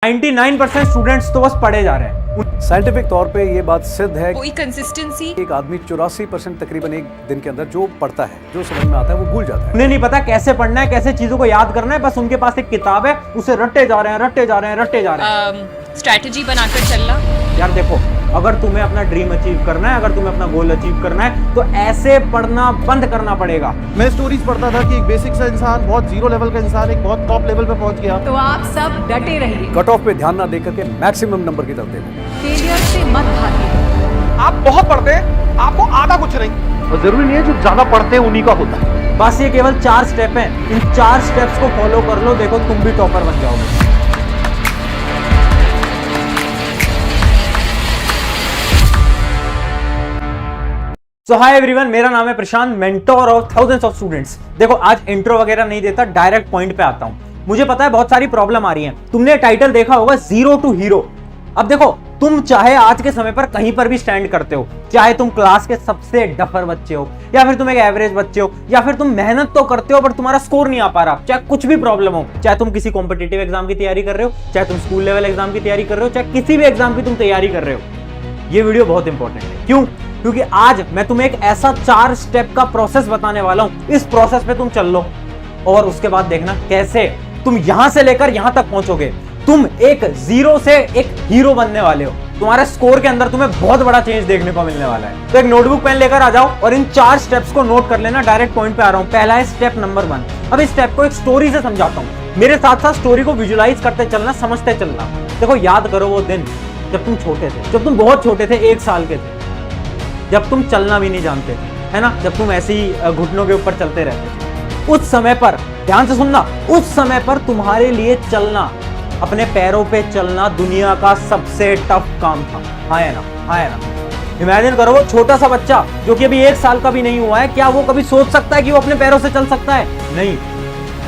99% students तो बस पढ़े जा रहे हैं। साइंटिफिक तौर पे ये बात सिद्ध है कोई कंसिस्टेंसी। एक आदमी 84% तकरीबन एक दिन के अंदर जो पढ़ता है, जो समझ में आता है, वो भूल जाता है। उन्हें नहीं पता कैसे पढ़ना है, कैसे चीजों को याद करना है, बस उनके पास एक किताब है, उसे रट्टे जा रहे हैं, रट्टे जा रहे हैं, रट्टे जा रहे हैं। स्ट्रैटेजी बनाकर चलना। यार देखो, अगर तुम्हें अपना ड्रीम अचीव करना है, अगर तुम्हें अपना गोल अचीव करना है, तो ऐसे पढ़ना बंद करना पड़ेगा। मैं स्टोरीज पढ़ता था कि एक बेसिक सा इंसान, बहुत जीरो लेवल का इंसान एक बहुत टॉप लेवल पे पहुंच गया। तो आप सब डटे रहिए, कट ऑफ पे ध्यान ना देकर के मैक्सिमम नंबर की तरफ देखो। फेलियर से मत भागिए। आप बहुत पढ़ते हैं, आपको आता कुछ नहीं। और जरूरी नहीं है जो ज्यादा पढ़ते हैं उन्हीं का होता है। बस ये केवल 4 स्टेप हैं, इन 4 स्टेप्स को फॉलो कर लो, देखो तुम भी टॉपर बन जाओगे। सो हाय एवरीवन, मेरा नाम है Prashant, mentor of thousands of students. देखो, आज इंट्रो वगैरह नहीं देता, डायरेक्ट पॉइंट पे आता हूं। मुझे पता है बहुत सारी प्रॉब्लम आ रही है। तुमने टाइटल देखा होगा, जीरो टू हीरो। अब देखो, तुम चाहे आज के समय पर कहीं पर भी स्टैंड करते हो, चाहे तुम क्लास के सबसे डफर बच्चे हो, या फिर तुम एक एवरेज बच्चे हो, या फिर तुम मेहनत तो करते हो बट तुम्हारा स्कोर नहीं आ पा रहा, चाहे कुछ भी प्रॉब्लम हो, चाहे तुम किसी कॉम्पिटिटिव एग्जाम की तैयारी कर रहे हो, चाहे तुम स्कूल लेवल एग्जाम की तैयारी कर रहे हो, चाहे किसी भी एग्जाम की तुम तैयारी कर रहे हो, ये वीडियो बहुत इंपॉर्टेंट है। क्यों? क्योंकि आज मैं तुम्हें एक ऐसा 4 स्टेप का प्रोसेस बताने वाला हूं। इस प्रोसेस पे तुम चल लो और उसके बाद देखना कैसे तुम यहां से लेकर यहां तक पहुंचोगे। तुम एक जीरो से एक हीरो बनने वाले हो। तुम्हारे स्कोर के अंदर तुम्हें बहुत बड़ा चेंज देखने को मिलने वाला है। तो एक नोटबुक पेन लेकर आ जाओ और इन 4 स्टेप्स को नोट कर लेना। डायरेक्ट पॉइंट पे आ रहा हूं। पहला है स्टेप नंबर 1। अब इस स्टेप को एक स्टोरी से समझाता हूं। मेरे साथ साथ स्टोरी को विजुलाइज करते चलना, समझते चलना। देखो, याद करो वो दिन जब तुम छोटे थे, जब तुम बहुत छोटे थे, 1 साल के थे, जब तुम चलना भी नहीं जानते थे, है ना, जब तुम ऐसे ही घुटनों के ऊपर चलते रहते थे। उस समय पर, ध्यान से सुनना, उस समय पर तुम्हारे लिए चलना, अपने पैरों पे चलना दुनिया का सबसे टफ काम था। हाँ है ना, हाँ है ना। इमेजिन करो, वो छोटा सा बच्चा जो कि अभी 1 साल का भी नहीं हुआ है, क्या वो कभी सोच सकता है कि वो अपने पैरों से चल सकता है? नहीं।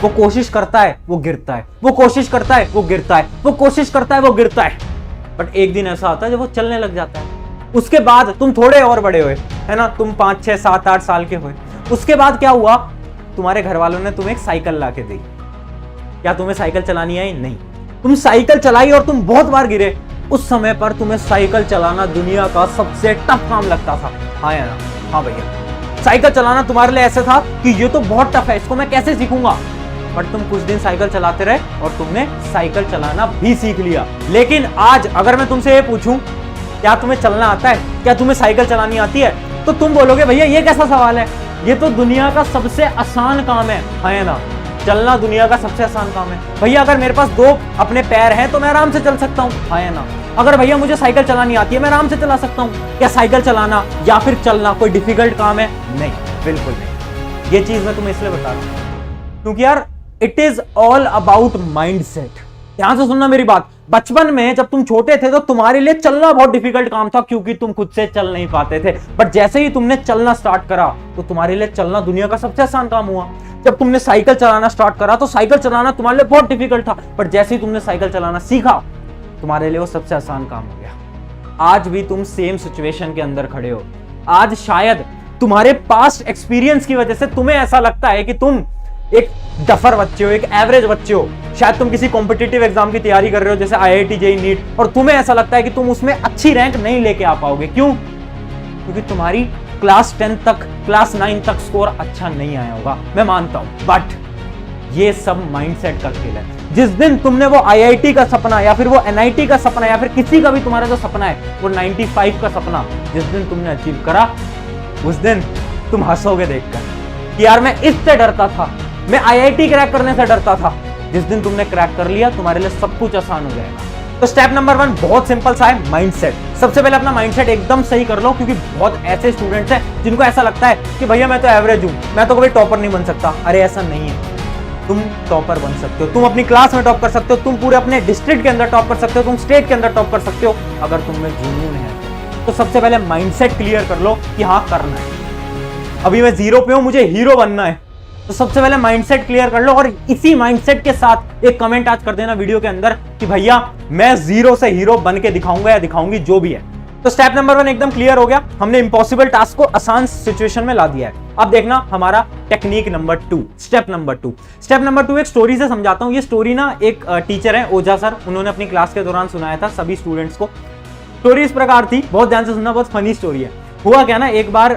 वो कोशिश करता है, वो गिरता है, वो कोशिश करता है, वो गिरता है, वो कोशिश करता है, वो गिरता है। बट एक दिन ऐसा आता है जब वो चलने लग जाता है। उसके बाद तुम थोड़े और बड़े हुए, है ना, तुम 5, 6, 7, 8 साल के हुए। उसके बाद क्या हुआ? तुम्हारे घर वालों ने तुम्हें एक साइकिल ला के दी। क्या तुम्हें साइकिल चलानी आई? नहीं। तुम साइकिल चलाई और तुम बहुत बार गिरे। उस समय पर तुम्हें साइकिल चलाना दुनिया का सबसे टफ काम लगता था। हाँ या ना? हाँ भैया, साइकिल चलाना तुम्हारे लिए ऐसे था कि ये तो बहुत टफ है, इसको मैं कैसे सीखूंगा। बट तुम कुछ दिन साइकिल चलाते रहे और तुमने साइकिल चलाना भी सीख लिया। लेकिन आज अगर मैं तुमसे ये पूछूं, क्या तुम्हें चलना आता है, क्या तुम्हें साइकिल चलानी आती है, तो तुम बोलोगे भैया ये कैसा सवाल है, ये तो दुनिया का सबसे आसान काम है ना। चलना दुनिया का सबसे आसान काम है भैया। अगर मेरे पास 2 अपने पैर हैं तो मैं आराम से चल सकता हूँ, है ना। अगर भैया मुझे साइकिल चलानी आती है, मैं आराम से चला सकता हूँ। क्या साइकिल चलाना या फिर चलना कोई डिफिकल्ट काम है? नहीं, बिल्कुल नहीं। ये चीज मैं तुम्हें इसलिए बता रहा हूँ क्योंकि यार, it is all about mindset. ध्यान से सुनना मेरी बात। बचपन में जब तुम छोटे थे तो तुम्हारे लिए चलना बहुत डिफिकल्ट काम था क्योंकि तुम खुद से चल नहीं पाते थे। बट जैसे ही तुमने चलना स्टार्ट करा तो तुम्हारे लिए चलना दुनिया का सबसे आसान काम हुआ। जब तुमने साइकिल चलाना स्टार्ट करा तो साइकिल चलाना तुम्हारे लिए बहुत डिफिकल्ट था, बट जैसे ही तुमने साइकिल चलाना सीखा तुम्हारे लिए वो सबसे आसान काम हो गया। आज भी तुम सेम सिचुएशन के अंदर खड़े हो। आज शायद तुम्हारे पास्ट एक्सपीरियंस की वजह से तुम्हें ऐसा लगता है कि तुम एक डफर बच्चे हो, एक एवरेज बच्चे हो। शायद तुम किसी कॉम्पिटिटिव एग्जाम की तैयारी कर रहे हो, जैसे IIT, JEE, नीट, और तुम्हें ऐसा लगता है कि तुम उसमें अच्छी रैंक नहीं लेके आ पाओगे। क्यों? क्योंकि तुम्हारी क्लास 10 तक, क्लास 9 तक स्कोर अच्छा नहीं आया होगा, मैं मानता हूं। बट ये सब माइंडसेट का खेल है। जिस दिन तुमने वो IIT का सपना या फिर वो NIT का सपना या फिर किसी का भी तुम्हारा जो सपना है, वो 95 का सपना, जिस दिन तुमने अचीव करा, उस दिन तुम हंसोगे देखकर कि यार मैं इससे डरता था, मैं IIT क्रैक करने से डरता था। जिस दिन तुमने क्रैक कर लिया, तुम्हारे लिए सब कुछ आसान हो जाएगा। तो स्टेप नंबर 1 बहुत सिंपल सा है, माइंडसेट। सबसे पहले अपना माइंडसेट एकदम सही कर लो, क्योंकि बहुत ऐसे स्टूडेंट्स हैं जिनको ऐसा लगता है कि भैया मैं तो एवरेज हूं, मैं तो कभी टॉपर नहीं बन सकता। अरे ऐसा नहीं है, तुम टॉपर बन सकते हो। तुम अपनी क्लास में टॉप कर सकते हो, तुम पूरे अपने डिस्ट्रिक्ट के अंदर टॉप कर सकते हो, तुम स्टेट के अंदर टॉप कर सकते हो, अगर तुम में जुनून है। तो सबसे पहले माइंडसेट क्लियर कर लो कि हाँ करना है। अभी मैं 0 पे हूं, मुझे हीरो बनना है, तो सबसे पहले माइंडसेट क्लियर कर लो। और इसी माइंडसेट के साथ एक कमेंट आज कर देना वीडियो के अंदर कि भैया मैं 0 से हीरो बन के दिखाऊंगा या दिखाऊंगी, जो भी है। तो स्टेप नंबर 1 एकदम क्लियर हो गया, हमने इंपॉसिबल टास्क को आसान सिचुएशन में ला दिया है। अब देखना हमारा technique number 2, step number 2। Step number 2 एक स्टोरी से समझाता हूं। ये स्टोरी ना एक टीचर है ओझा सर, उन्होंने अपनी क्लास के दौरान सुनाया था सभी स्टूडेंट्स को। स्टोरी इस प्रकार थी, बहुत ध्यान से सुनना, बहुत फनी स्टोरी है। हुआ क्या ना, एक बार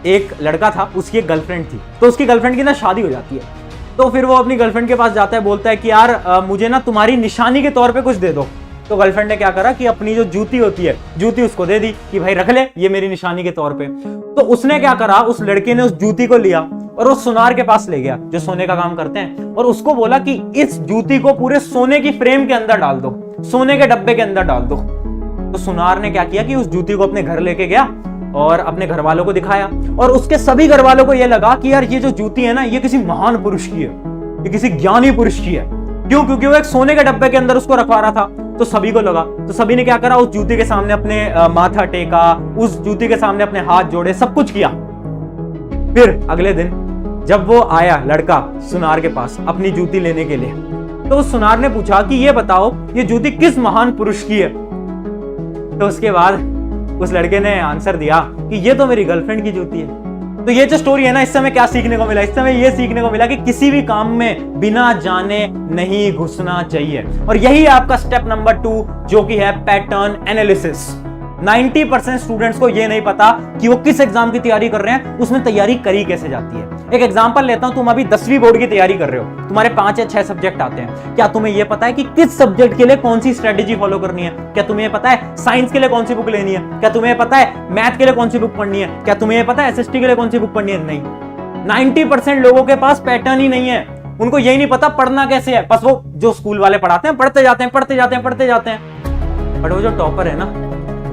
एक लड़का था, उसकी एक गर्लफ्रेंड थी, तो उसकी गर्लफ्रेंड की ना शादी हो जाती है। तो फिर वो अपनी गर्लफ्रेंड के पास जाता है, बोलता है कि यार मुझे ना तुम्हारी निशानी के तौर पे कुछ दे दो। तो गर्लफ्रेंड ने क्या करा कि अपनी जो जूती होती है, जूती उसको दे दी कि भाई रख ले, ये मेरी निशानी के तौर पे। तो उसने क्या करा, उस लड़के ने उस जूती को लिया और उस सुनार के पास ले गया जो सोने का काम करते हैं, और उसको बोला कि इस जूती को पूरे सोने की फ्रेम के अंदर डाल दो, सोने के डब्बे के अंदर डाल दो। तो सुनार ने क्या किया कि उस जूती को अपने घर लेके गया और अपने घर वालों को दिखाया, और उसके सभी घर वालों को यह लगा कि यार ये जो जूती है ना, ये किसी महान पुरुष की है, ये किसी ज्ञानी पुरुष की है। क्यों? क्योंकि वो एक सोने के डब्बे के अंदर उसको रखवा रहा था। तो सभी को लगा, तो सभी ने क्या करा, उस जूती के सामने अपने माथा टेका, उस जूती के सामने अपने हाथ जोड़े, सब कुछ किया। फिर अगले दिन जब वो आया लड़का सुनार के पास अपनी जूती लेने के लिए, तो उस सुनार ने पूछा कि ये बताओ ये जूती किस महान पुरुष की है। तो उसके बाद उस लड़के ने आंसर दिया कि ये तो मेरी गर्लफ्रेंड की जूती है। तो ये जो स्टोरी है ना, इससे हमें क्या सीखने को मिला? इससे हमें ये सीखने को मिला कि किसी भी काम में बिना जाने नहीं घुसना चाहिए। और यही है आपका स्टेप नंबर 2, जो कि है पैटर्न एनालिसिस। 90% स्टूडेंट्स को ये नहीं पता कि वो किस एग्जाम की तैयारी कर रहे हैं, उसमें तैयारी करी कैसे जाती है। एक एग्जांपल लेता हूं, तुम अभी 10वीं बोर्ड की तैयारी कर रहे हो, तुम्हारे 5 या 6 सब्जेक्ट आते हैं। क्या तुम्हें यह पता है कि किस सब्जेक्ट के लिए कौन सी स्ट्रेटेजी फॉलो करनी है? क्या तुम्हें पता है साइंस के लिए कौन सी बुक लेनी है? क्या तुम्हें पता है मैथ के लिए कौन सी बुक पढ़नी है? क्या तुम्हें पता है एसएसटी के लिए कौन सी बुक पढ़नी है? नहीं। 90% लोगों के पास पैटर्न ही नहीं है, उनको यही नहीं पता पढ़ना कैसे है। बस वो जो स्कूल वाले पढ़ाते हैं पढ़ते जाते हैं, पढ़ते जाते हैं, पढ़ते जाते हैं। बट वो जो टॉपर है ना,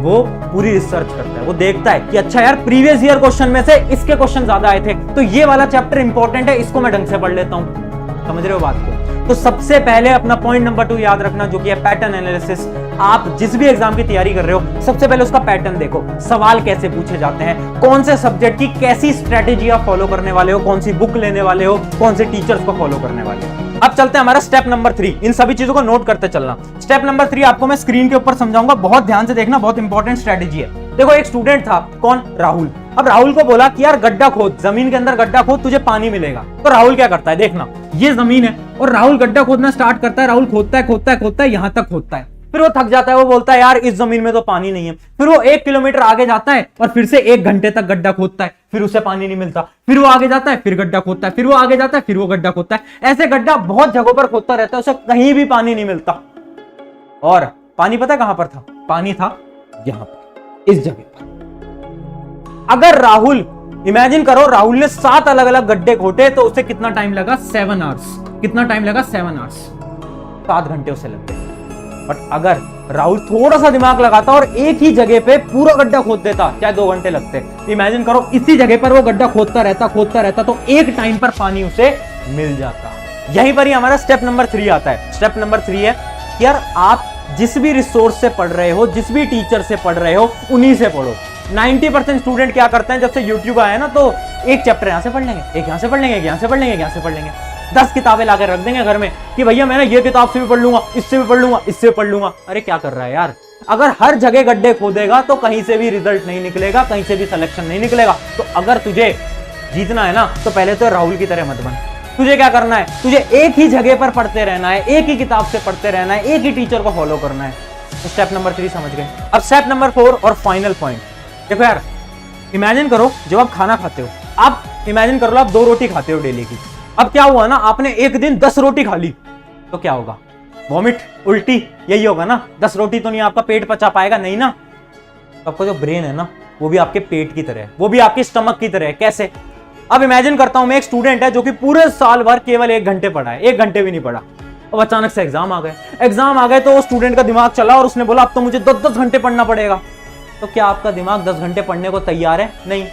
वो पूरी रिसर्च करता है, वो देखता है कि अच्छा यार प्रीवियस ईयर क्वेश्चन में से इसके क्वेश्चन ज्यादा आए थे, तो ये वाला चैप्टर इंपॉर्टेंट है, इसको मैं ढंग से पढ़ लेता हूं। समझ रहे हो बात को? तो सबसे पहले अपना पॉइंट नंबर 2 याद रखना, जो कि है पैटर्न एनालिसिस। आप जिस भी एग्जाम की तैयारी कर रहे हो, सबसे पहले उसका पैटर्न देखो, सवाल कैसे पूछे जाते हैं, कौन से सब्जेक्ट की कैसी स्ट्रेटेजी आप फॉलो करने वाले हो, कौन सी बुक लेने वाले हो, कौन से टीचर्स को फॉलो करने वाले हो। अब चलते हैं हमारा स्टेप नंबर 3। इन सभी चीजों को नोट करते चलना। स्टेप नंबर 3 आपको मैं स्क्रीन के ऊपर समझाऊंगा, बहुत ध्यान से देखना, बहुत इंपॉर्टेंट स्ट्रेटेजी है। देखो एक स्टूडेंट था, कौन? राहुल। अब राहुल को बोला कि यार गड्ढा खोद, जमीन के अंदर गड्ढा खोद, तुझे पानी मिलेगा। तो राहुल क्या करता है, देखना ये जमीन है और राहुल गड्ढा खोदना स्टार्ट करता है। राहुल खोदता है, खोदता है, खोदता है, यहां तक खोदता है, फिर वो थक जाता है, वो बोलता है यार इस जमीन में तो पानी नहीं है। फिर वो 1 किलोमीटर आगे जाता है और फिर से 1 घंटे तक गड्ढा खोदता है, फिर उसे पानी नहीं मिलता। फिर वो आगे जाता है, फिर गड्ढा खोदता है, फिर वो आगे जाता है, फिर वो गड्ढा खोदता है। ऐसे गड्ढा बहुत जगहों पर खोदता रहता है, उसे कहीं भी पानी नहीं मिलता। और पानी पता है कहां पर था? पानी था यहां पर, इस जगह पर। अगर राहुल, इमेजिन करो राहुल ने 7 अलग अलग गड्ढे खोटे, तो उसे कितना टाइम लगा? 7 आवर्स। कितना टाइम लगा? 7 आवर्स, 7 घंटे उसे लगते। बट अगर राहुल थोड़ा सा दिमाग लगाता और एक ही जगह पे पूरा गड्ढा खोद देता, चाहे 2 घंटे लगते। इमेजिन करो इसी जगह पर वो गड्ढा खोदता रहता, तो एक टाइम पर पानी उसे मिल जाता। यहीं पर ही हमारा स्टेप नंबर 3 आता है। स्टेप नंबर 3 है कि यार आप जिस भी रिसोर्स से पढ़ रहे हो, जिस भी टीचर से पढ़ रहे हो, उन्हीं से पढ़ो। 90% स्टूडेंट क्या करते हैं, जब से यूट्यूब आया ना, तो एक चैप्टर यहां से पढ़ लेंगे, एक यहां से पढ़ लेंगे, यहां से पढ़ लेंगे, यहां से पढ़ लेंगे। 10 किताबें लाकर रख देंगे घर में कि भैया मैं ना ये किताब से भी पढ़ लूंगा, इससे भी पढ़ लूंगा, इससे भी पढ़ लूंगा। अरे क्या कर रहा है यार? अगर हर जगह गड्ढे खोदेगा तो कहीं से भी रिजल्ट नहीं निकलेगा, कहीं से भी सिलेक्शन नहीं निकलेगा। तो अगर तुझे जीतना है ना, तो पहले तो राहुल की तरह मत बन। तुझे क्या करना है? तुझे एक ही जगह पर पढ़ते रहना है, एक ही किताब से पढ़ते रहना है, एक ही टीचर को फॉलो करना है। तो स्टेप नंबर 3 समझ गए। अब स्टेप नंबर 4 और फाइनल पॉइंट। देखो यार, इमेजिन करो जब आप खाना खाते हो, आप इमेजिन करो आप 2 रोटी खाते हो डेली की। अब क्या हुआ ना, आपने एक दिन 10 रोटी खा ली, तो क्या होगा? वॉमिट, उल्टी, यही होगा ना। 10 रोटी तो नहीं आपका पेट पचा पाएगा, नहीं ना। आपका जो ब्रेन है ना, वो भी आपके पेट की तरह है, वो भी आपके स्टमक की तरह है। कैसे? अब इमेजिन करता हूं मैं एक स्टूडेंट है जो कि पूरे साल भर केवल 1 घंटे पढ़ा है, 1 घंटे भी नहीं पढ़ा। अब अचानक से एग्जाम आ गए, तो स्टूडेंट का दिमाग चला और उसने बोला अब तो मुझे 10-10 घंटे पढ़ना पड़ेगा। तो क्या आपका दिमाग 10 घंटे पढ़ने को तैयार है? नहीं।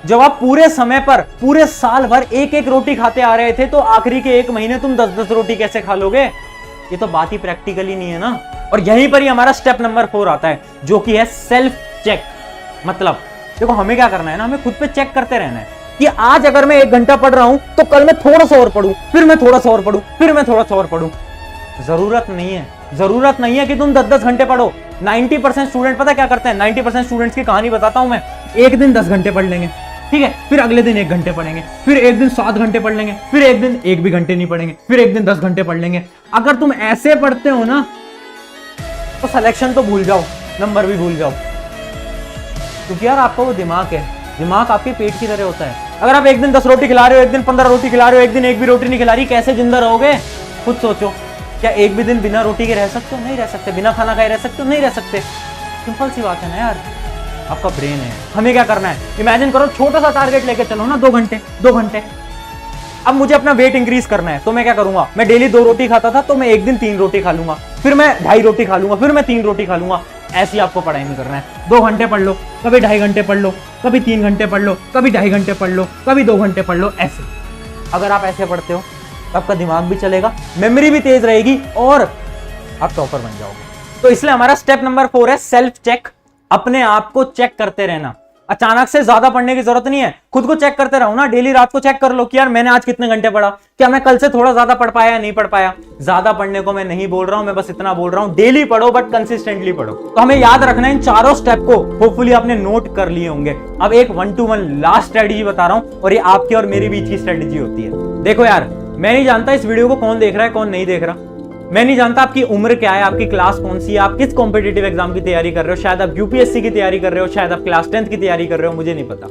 जब आप पूरे समय पर, पूरे साल भर 1-1 रोटी खाते आ रहे थे, तो आखिरी के 1 महीने तुम 10-10 रोटी कैसे खा लोगे? ये तो बात ही प्रैक्टिकली नहीं है ना। और यहीं पर ही हमारा स्टेप नंबर 4 आता है, जो कि है सेल्फ चेक। मतलब देखो हमें क्या करना है ना, हमें खुद पे चेक करते रहना है कि आज अगर मैं 1 घंटा पढ़ रहा हूं, तो कल मैं थोड़ा सा और पढ़ूं, फिर मैं थोड़ा सा और पढ़ूं, फिर मैं थोड़ा सा और पढ़ूं। जरूरत नहीं है जरूरत नहीं है कि तुम 10-10 घंटे पढ़ो। 90% स्टूडेंट पता क्या करते हैं, 90% स्टूडेंट्स की कहानी बताता हूं मैं। एक दिन 10 घंटे पढ़ लेंगे, ठीक है, फिर अगले दिन 1 घंटे पढ़ेंगे, फिर एक दिन 7 घंटे पढ़ लेंगे, फिर एक दिन 1 भी घंटे नहीं पढ़ेंगे, फिर एक दिन 10 घंटे पढ़ लेंगे। अगर तुम ऐसे पढ़ते हो ना तो सिलेक्शन तो भूल जाओ, नंबर भी भूल जाओ, क्योंकि यार आपका वो दिमाग है, दिमाग आपके पेट की तरह होता है। अगर आप एक दिन 10 रोटी खिला रहे हो, एक दिन 15 रोटी खिला रहे हो, एक दिन 1 भी रोटी नहीं खिला रही, कैसे जिंदा रहोगे? खुद सोचो। क्या एक भी दिन बिना रोटी के रह सकते हो? नहीं रह सकते। बिना खाना खाए रह सकते हो? नहीं रह सकते। सिंपल सी बात है ना यार, आपका ब्रेन है। हमें क्या करना है, इमेजिन करो छोटा सा टारगेट लेके चलो ना, 2 घंटे 2 घंटे। अब मुझे अपना वेट इंक्रीज करना है, तो मैं क्या करूंगा, मैं डेली 2 रोटी खाता था, तो मैं एक दिन 3 रोटी खा लूंगा, फिर मैं 2.5 रोटी खा लूंगा, फिर मैं 3 रोटी खा लूंगा। ऐसे ही आपको पढ़ाई नहीं करना है। 2 घंटे पढ़ लो, कभी 2.5 घंटे पढ़ लो, कभी 3 घंटे पढ़ लो, कभी 2.5 घंटे पढ़ लो, कभी 2 घंटे पढ़ लो। ऐसे अगर आप ऐसे पढ़ते हो तो आपका दिमाग भी चलेगा, मेमोरी भी तेज रहेगी और आप टॉपर बन जाओगे। तो इसलिए हमारा स्टेप नंबर 4 है सेल्फ चेक। अपने आप को चेक करते रहना। अचानक से ज्यादा पढ़ने की जरूरत नहीं है, खुद को चेक करते रहो ना। डेली रात को चेक कर लो कि यार मैंने आज कितने घंटे पढ़ा, क्या मैं कल से थोड़ा ज्यादा पढ़ पाया या नहीं पढ़ पाया। ज्यादा पढ़ने को मैं नहीं बोल रहा हूं, मैं बस इतना बोल रहा हूं डेली पढ़ो, बट कंसिस्टेंटली पढ़ो। तो हमें याद रखना है इन चारों स्टेप को, होपफुली आपने नोट कर लिए होंगे। अब एक 1-to-1 लास्ट स्ट्रेटेजी बता रहा हूं, और ये आपकी और मेरी बीच की स्ट्रेटेजी होती है। देखो यार, मैं नहीं जानता इस वीडियो को कौन देख रहा है कौन नहीं देख रहा, मैं नहीं जानता आपकी उम्र क्या है, आपकी क्लास कौन सी है, आप किस कॉम्पिटिटिव एग्जाम की तैयारी कर रहे हो। शायद आप यूपीएससी की तैयारी कर रहे हो, शायद आप क्लास 10th की तैयारी कर रहे हो, मुझे नहीं पता।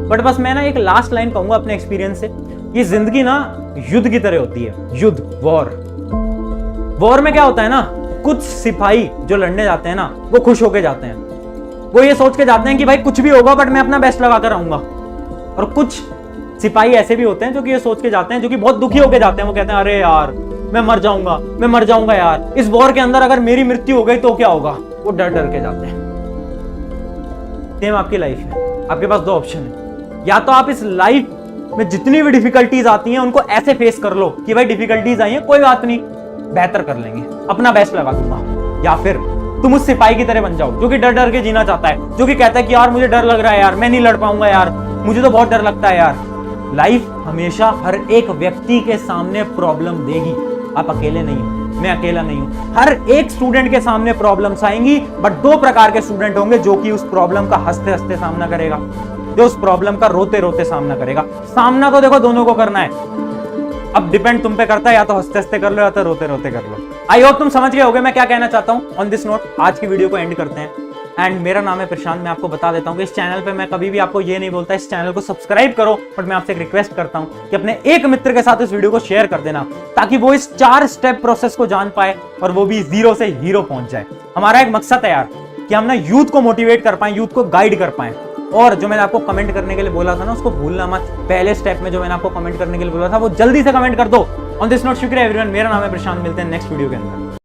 बट बस मैं ना एक लास्ट लाइन कहूंगा अपने एक्सपीरियंस से, ये जिंदगी ना युद्ध की तरह होती है। युद्ध, वॉर में क्या होता है ना, कुछ सिपाही जो लड़ने जाते हैं ना, वो खुश होके जाते हैं। वो ये सोच के जाते हैं कि भाई कुछ भी होगा बट मैं अपना बेस्ट लगा कर आऊंगा। और कुछ सिपाही ऐसे भी होते हैं जो कि ये सोच के जाते हैं, जो कि बहुत दुखी होके जाते हैं। वो कहते हैं अरे यार मैं मर जाऊंगा यार, इस वॉर के अंदर अगर मेरी मृत्यु हो गई तो क्या होगा। वो डर डर के जाते हैं। सेम आपकी लाइफ है, आपके पास 2 ऑप्शन है। या तो आप इस लाइफ में जितनी भी डिफिकल्टीज आती हैं उनको ऐसे फेस कर लो कि भाई डिफिकल्टीज आई हैं, कोई बात नहीं, बेहतर कर लेंगे, अपना बेस्ट लगा दूंगा। या फिर तुम उस सिपाही की तरह बन जाओ जो कि डर डर के जीना चाहता है, जो कि कहता है कि यार मुझे डर लग रहा है यार, मैं नहीं लड़ पाऊंगा यार, मुझे तो बहुत डर लगता है यार। लाइफ हमेशा हर एक व्यक्ति के सामने प्रॉब्लम देगी, आप अकेले नहीं हो, मैं अकेला नहीं हूं। हर एक स्टूडेंट के सामने प्रॉब्लम्स आएंगी, बट 2 प्रकार के स्टूडेंट होंगे, जो कि उस प्रॉब्लम का हंसते हंसते सामना करेगा, जो उस प्रॉब्लम का रोते रोते सामना करेगा। सामना तो देखो दोनों को करना है, अब डिपेंड तुम पे करता है, या तो हंसते हंसते कर लो या तो रोते रोते कर लो। आई होप तुम समझ गए होगे मैं क्या कहना चाहता हूं। ऑन दिस नोट आज की वीडियो को एंड करते हैं। एंड मेरा नाम है प्रशांत। मैं आपको बता देता हूं कि इस चैनल पे मैं कभी भी आपको ये नहीं बोलता इस चैनल को सब्सक्राइब करो, बट मैं आपसे एक रिक्वेस्ट करता हूं कि अपने एक मित्र के साथ इस वीडियो को शेयर कर देना, ताकि वो इस 4 स्टेप प्रोसेस को जान पाए और वो भी 0 से हीरो पहुंच जाए। हमारा एक मकसद है यार कि हम ना यूथ को मोटिवेट कर पाए, यूथ को गाइड कर पाए। और जो मैंने आपको कमेंट करने के लिए बोला था ना, उसको भूलना मत। पहले स्टेप में जो मैंने आपको कमेंट करने के लिए बोला था वो जल्दी से कमेंट कर दो। ऑन दिस नोट शुक्रिया एवरीवन, मेरा नाम है प्रशांत, मिलते हैं नेक्स्ट वीडियो के अंदर।